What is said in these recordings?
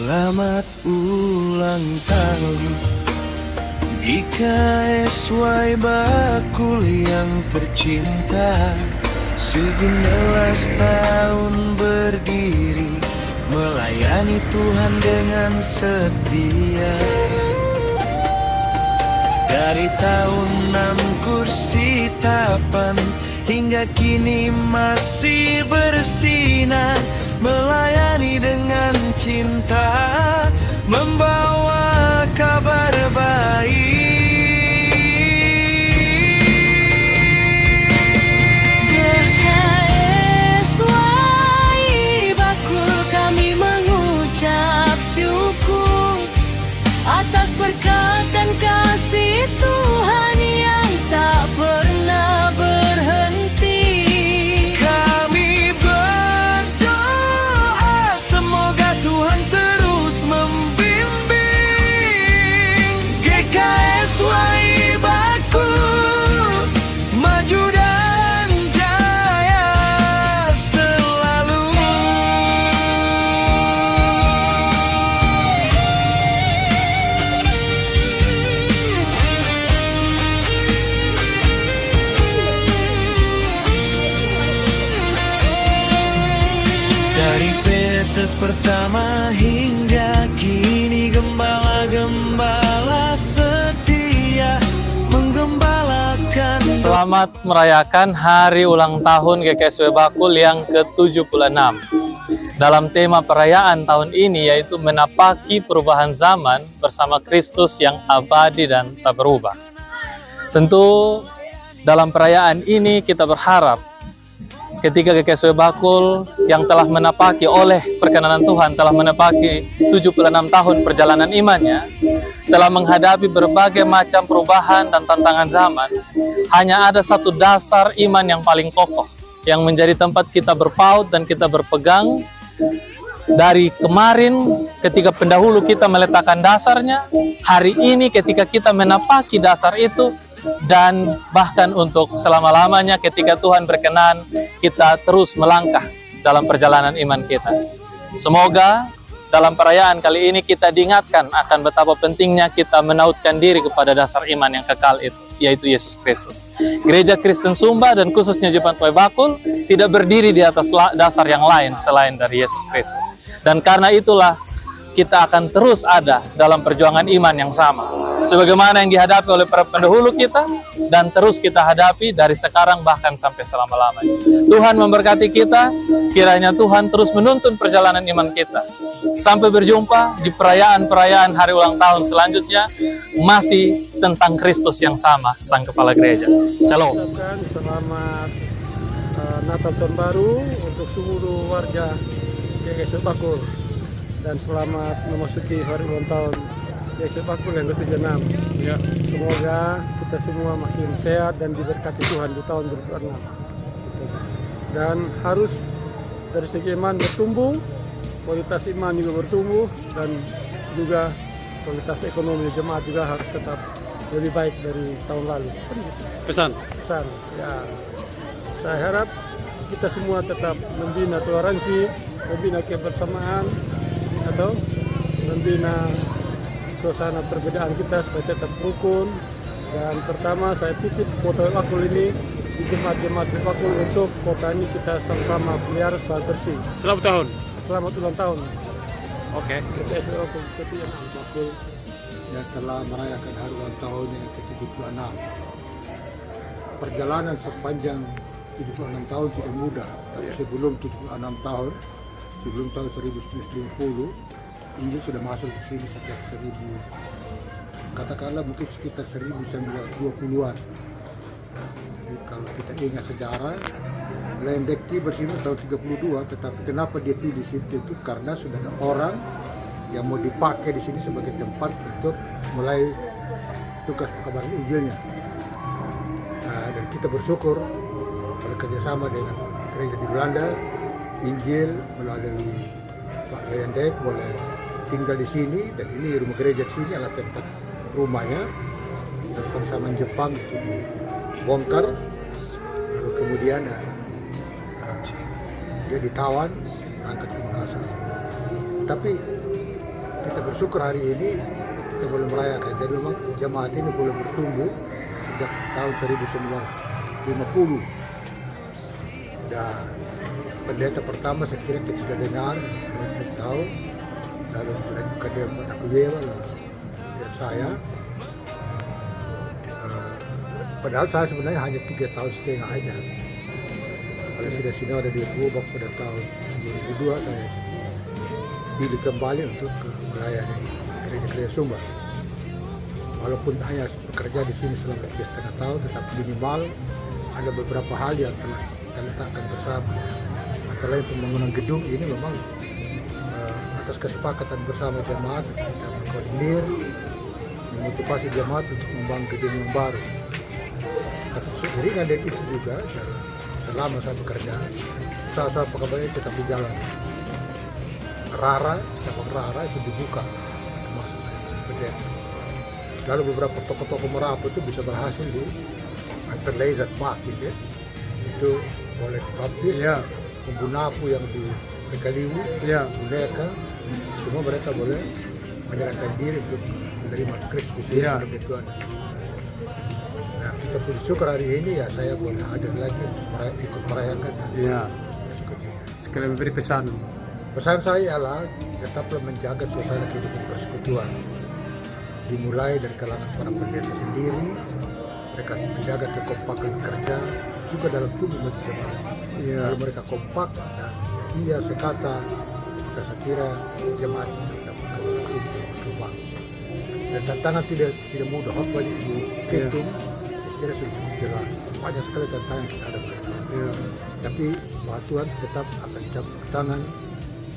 Selamat ulang tahun GKSY Bakul yang tercinta. 19 tahun berdiri melayani Tuhan dengan setia. Dari tahun 6 kursi tapan hingga kini masih bersinar, melayani dengan cinta, membawa kabar baik. GKSY Bakul kami mengucap syukur atas berkat dan kasih Tuhan yang tak pernah berhenti. Kami berdoa semoga Tuhan terus membimbing GKSY Bakul maju dan jaya selalu. Dari PT pertama hingga kini gembala-gembala setia menggembalakan. Selamat merayakan hari ulang tahun GKSY Bakul yang ke-76. Dalam tema perayaan tahun ini yaitu menapaki perubahan zaman bersama Kristus yang abadi dan tak berubah. Tentu dalam perayaan ini kita berharap ketika GKSY Bakul yang telah menapaki oleh perkenanan Tuhan, telah menapaki 76 tahun perjalanan imannya, telah menghadapi berbagai macam perubahan dan tantangan zaman, hanya ada satu dasar iman yang paling kokoh, yang menjadi tempat kita berpaut dan kita berpegang. Dari kemarin ketika pendahulu kita meletakkan dasarnya, hari ini ketika kita menapaki dasar itu, dan bahkan untuk selama-lamanya ketika Tuhan berkenan kita terus melangkah dalam perjalanan iman kita. Semoga dalam perayaan kali ini kita diingatkan akan betapa pentingnya kita menautkan diri kepada dasar iman yang kekal itu, yaitu Yesus Kristus. Gereja Kristen Sumba dan khususnya Jemaat GKSY Bakul tidak berdiri di atas dasar yang lain selain dari Yesus Kristus. Dan karena itulah kita akan terus ada dalam perjuangan iman yang sama, sebagaimana yang dihadapi oleh para pendahulu kita, dan terus kita hadapi dari sekarang bahkan sampai selama-lamanya. Tuhan memberkati kita, kiranya Tuhan terus menuntun perjalanan iman kita. Sampai berjumpa di perayaan-perayaan hari ulang tahun selanjutnya, masih tentang Kristus yang sama, Sang Kepala Gereja. Shalom. Selamat Natal Tahun Baru untuk seluruh warga GKSY Bakul. Dan selamat memasuki hari ulang tahun GKSY Bakul yang ke-76. Ya. Semoga kita semua makin sehat dan diberkati Tuhan di tahun 2026. Dan harus dari segi iman bertumbuh, kualitas iman juga bertumbuh, dan juga kualitas ekonomi jemaat juga harus tetap lebih baik dari tahun lalu. Pesan. Ya, saya harap kita semua tetap membina toleransi, membina kebersamaan, atau membina suasana perbedaan kita supaya tetap rukun. Dan pertama saya titip foto Bakul ini di jemaat-jemaat Bakul untuk kota ini kita sama-sama pelihara supaya bersih. Selamat tahun. Selamat ulang tahun. Oke. GKSY Bakul Bakul yang telah merayakan hari ulang tahun yang ke-76. Perjalanan sepanjang 76 tahun tidak mudah, tapi sebelum 76 tahun, sebelum tahun 1950, Injil sudah masuk ke sini sejak 1000, katakanlah mungkin sekitar 1920-an. Jadi kalau kita ingat sejarah, Melayang Dekti bersih tahun 32, tetapi kenapa dia pilih situ itu karena sudah ada orang yang mau dipakai di sini sebagai tempat untuk mulai tugas pekabaran Injilnya. Nah, dan kita bersyukur bekerjasama dengan gereja di Belanda, Injil melalui Pak Leandek boleh tinggal di sini, dan ini rumah gereja di sini adalah tempat rumahnya. Dan bersama Jepang itu dibongkar, lalu kemudian dia ditawan, berangkat ke Makassar. Tapi kita bersyukur hari ini kita boleh merayakan. Jadi memang jemaat ini boleh bertumbuh sejak tahun 1950. Dan pendeta pertama saya kira kita sudah dengar, saya tahu. Lalu selanjutnya dia Pak Dewa, dan saya. Padahal saya sebenarnya hanya 3,5 tahun aja. Kalau sudah sinode dia berubah pada tahun 2002, saya pilih kembali untuk melayani gereja Sumba. Walaupun hanya bekerja di sini selama 3,5 tahun, tetapi minimal ada beberapa hal yang telah kita letakkan bersama. Antara lain pembangunan gedung ini memang atas kesepakatan bersama jemaat, kita berkoordinir memotivasi jemaat untuk membangun gedung yang baru. Ringan dari itu juga, selama saya bekerja, usaha pekabaran tetap berjalan. Cabang Rara itu dibuka, termasuk pendeta. Lalu beberapa tokoh-tokoh Merapu itu bisa berhasil di antara lain dan Pak, gitu. Itu oleh baptis, Pembunapu yang di Pekaliwu, Buneka, semua mereka boleh menyerahkan diri untuk menerima Kristus sebagai Tuhan. Nah, kita bersyukur hari ini ya saya boleh hadir lagi ikut merayakan. Sekalian memberi pesan. Pesan saya adalah tetaplah menjaga suasana kehidupan persekutuan. Dimulai dari kalangan para pendeta sendiri, mereka menjaga kekompakan kerja juga dalam tubuh majelis jemaat. Kalau mereka kompak dan ia sekata, maka saya kira jemaat dapat berkembang. Dan tantangan tidak mudah, bagi Ibu Ketum. Kira sudah cukup jelas, banyak sekali tantangan kita hadapi. Tapi bahwa Tuhan tetap akan campur tangan,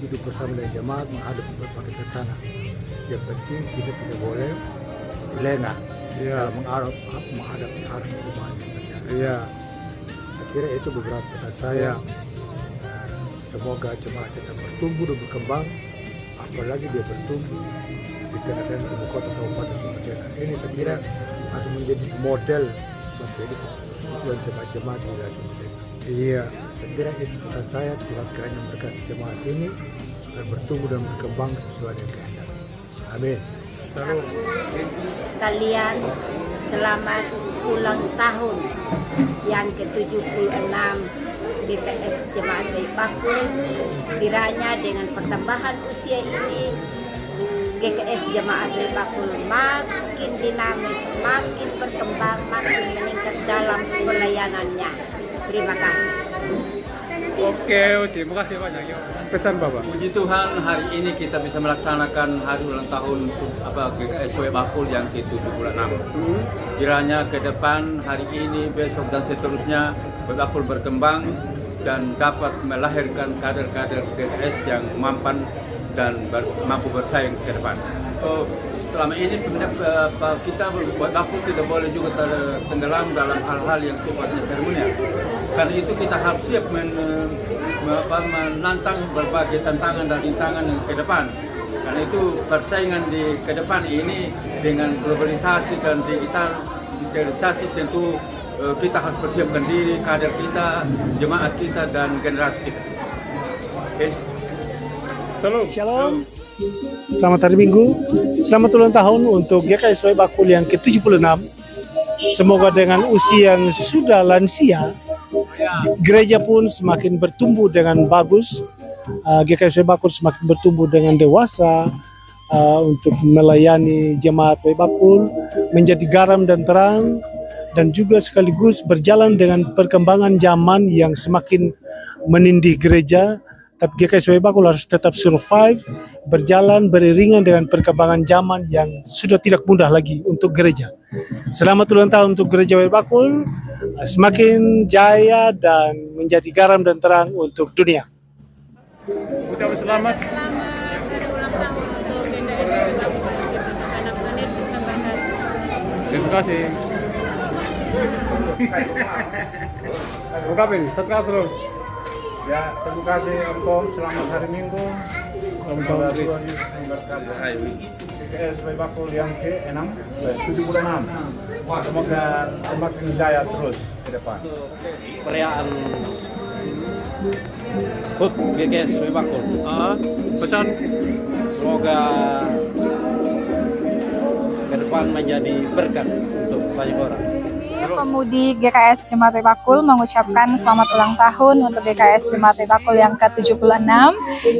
hidup bersama dengan jemaat menghadapi berbagai tantangan. Yang penting kita tidak boleh lengah dalam menghadapi arus perubahan yang terjadi. Saya kira itu beberapa pesan saya. Semoga jemaat tetap bertumbuh dan berkembang, apalagi dia bertumbuh di tengah-tengah ibu kota Kabupaten Sumba Jaya. Ini saya kira akan menjadi model bagi jemaat-jemaat di wilayah Sumba Jaya. Saya kira itu pesan saya. Tuhan kiranya memberkati jemaat ini dan bertumbuh dan berkembang sesuai dengan kehendak. Amin. Sekalian, selamat ulang tahun yang ke-76 GKS Jemaat Bayi Bakul. Kiranya dengan pertambahan usia ini GKS Jemaat Bayi Bakul makin dinamis, makin berkembang, makin meningkat dalam pelayanannya. Terima kasih. Oke, terima kasih banyak. Pesan Bapak. Puji Tuhan, hari ini kita bisa melaksanakan hari ulang tahun GKS Bayi Bakul yang ke-76. Kiranya ke depan hari ini, besok dan seterusnya Bayi Bakul berkembang dan dapat melahirkan kader-kader GKS yang mampan dan mampu bersaing ke depan. Selama ini kita Bayi Bakul tidak boleh juga tenggelam dalam hal-hal yang sifatnya seremonial. Karena itu kita harus siap menantang berbagai tantangan dan rintangan ke depan. Karena itu persaingan di ke depan ini dengan globalisasi dan digitalisasi tentu kita harus persiapkan diri, kader kita, jemaat kita, dan generasi kita. Oke. Shalom. Selamat hari Minggu. Selamat ulang tahun untuk GKS Bayi Bakul yang ke-76. Semoga dengan usia yang sudah lansia, gereja pun semakin bertumbuh dengan bagus. GKS Bayi Bakul semakin bertumbuh dengan dewasa untuk melayani jemaat Bayi Bakul, menjadi garam dan terang, dan juga sekaligus berjalan dengan perkembangan zaman yang semakin menindih gereja. Tapi GKS Bayi Bakul harus tetap survive, berjalan beriringan dengan perkembangan zaman yang sudah tidak mudah lagi untuk gereja. Selamat ulang tahun untuk Gereja Wai Bakul, semakin jaya dan menjadi garam dan terang untuk dunia. Ucapkan selamat. Terima kasih. Ungkapin, satu kali terus. Ya, terima kasih Om Tom. Selamat hari Minggu. Semoga Tuhan Yesus memberkati. GKS Wai Bakul yang ke-76. Semoga semakin jaya terus ke depan. Perayaan HUT GKS Wai Bakul. Pesan. Semoga ke depan menjadi berkat untuk banyak orang. Pemudik GKS Jemaat Wai Bakul mengucapkan selamat ulang tahun untuk GKS Jemaat Wai Bakul yang ke-76.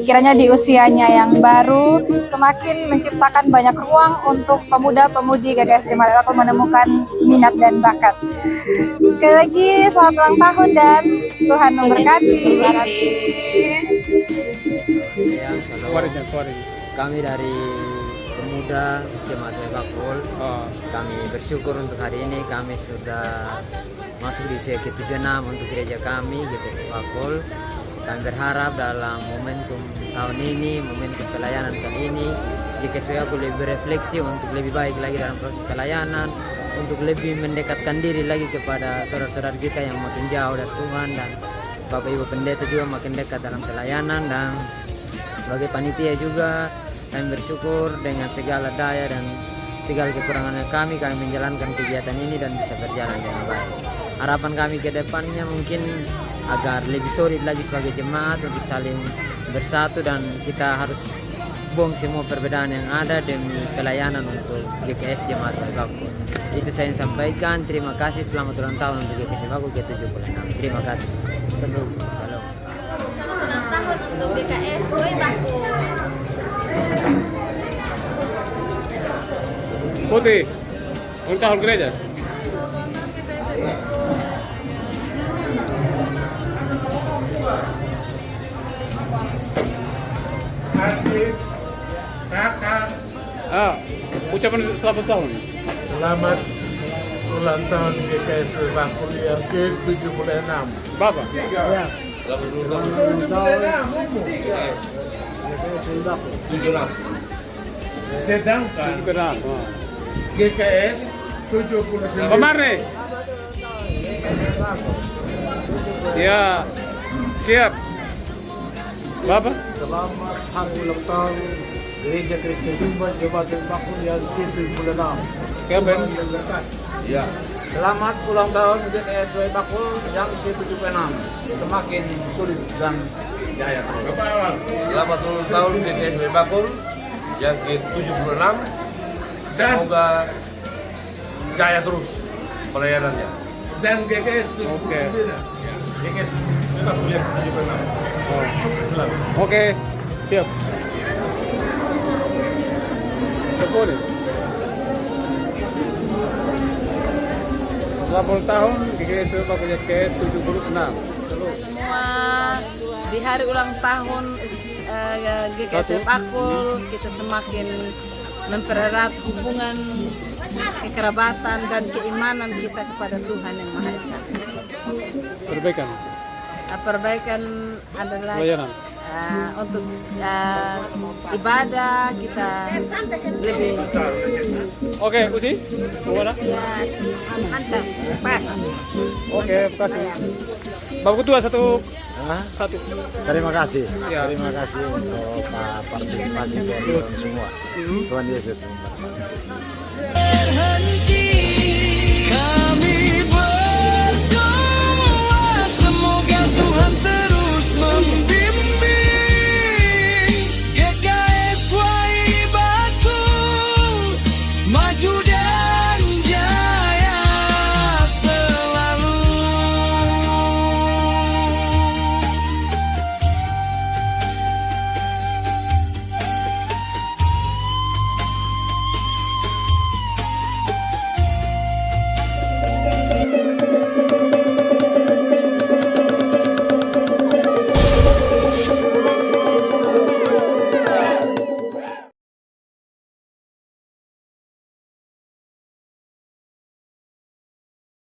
Kiranya di usianya yang baru semakin menciptakan banyak ruang untuk pemuda-pemudi GKS Jemaat Wai Bakul menemukan minat dan bakat. Sekali lagi selamat ulang tahun dan Tuhan memberkati. Kami dari pemuda Jemaat Wai Bakul, kami bersyukur untuk hari ini kami sudah masuk di usia ke-76 untuk gereja kami GKS Wai Bakul. Kami berharap dalam momentum tahun ini, momentum pelayanan kali ini, GKS Wai Bakul lebih berefleksi untuk lebih baik lagi dalam proses pelayanan, untuk lebih mendekatkan diri lagi kepada saudara-saudara kita yang makin jauh dari Tuhan, dan Bapak Ibu Pendeta juga makin dekat dalam pelayanan, dan sebagai panitia juga kami bersyukur dengan segala daya dan segala kekurangan kami menjalankan kegiatan ini dan bisa berjalan dengan baik. Harapan kami ke depannya mungkin agar lebih solid lagi sebagai jemaat untuk saling bersatu, dan kita harus buang semua perbedaan yang ada demi pelayanan untuk GKS Jemaat Wai Bakul. Itu saya sampaikan. Terima kasih. Selamat ulang tahun untuk GKS Wai Bakul ke-76. Terima kasih. Salam. Selamat ulang tahun untuk GKS Wai Bakul. Putih, ulang tahun gereja. Adik, kakak, Ucapan selamat tahun. selamat ulang tahun GKS Wai Bakul yang ke-76. Bapak. Sedangkan GKS 79. Kemarin. Ya, siap. Bapak. Selamat hari ulang tahun Gereja Kristen Jemaat Wai Bakul yang ke-76. Kapan? Ya. Selamat ulang tahun GKS Wai Bakul yang ke-76. Semakin sulit dan jaya terus. Selamat ulang tahun GKS Wai Bakul yang ke-76. Semoga jaya terus pelayanannya. Dan GKS 79. Oke. GKS Wai Bakul yang ke-76. Selamat. Oke, siap. Boleh. Selamat ulang tahun GKS Wai Bakul yang ke-76. Semua di hari ulang tahun GKS Wai Bakul kita semakin mempererat hubungan kekerabatan dan keimanan kita kepada Tuhan yang Maha Esa. Perbaikan adalah Pelayanan. untuk ibadah kita lebih Oke, Uci, gimana? mantap, pas. Oke, makasih. Bapak Ketua satu. Terima kasih. Ya. Terima kasih untuk partisipasi dari semua. Tuhan Yesus memberkati.